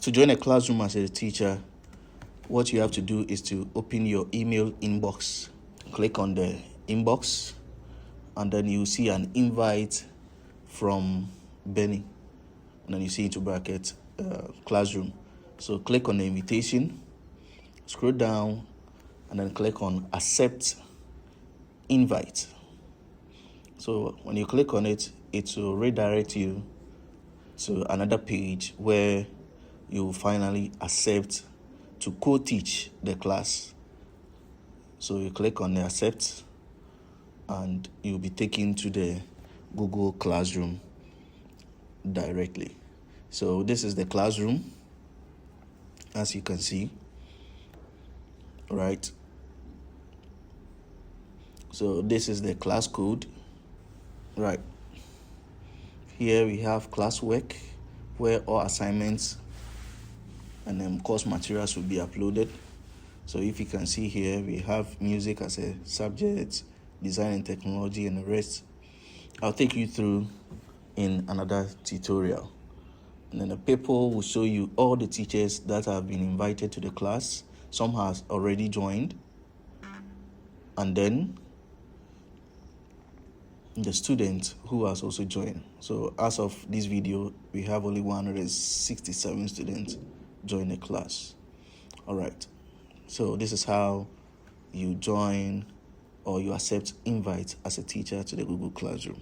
To join a classroom as a teacher, what you have to do is to open your email inbox. Click on the inbox, and then you see an invite from Benny. And then you see into bracket classroom. So click on the invitation, scroll down, and then click on accept invite. So when you click on it, it will redirect you to another page where you will finally accept to co-teach the class. So you click on the accept, and you'll be taken to the Google Classroom directly. So this is the classroom, as you can see, right? So this is the class code, right? Here we have classwork, where all assignments and course materials will be uploaded. So if you can see here, we have music as a subject, design and technology, and the rest. I'll take you through in another tutorial. And then the paper will show you all the teachers that have been invited to the class. Some has already joined. And then the student who has also joined. So as of this video, we have only 167 students join the class. All right. So this is how you join or you accept invite as a teacher to the Google Classroom.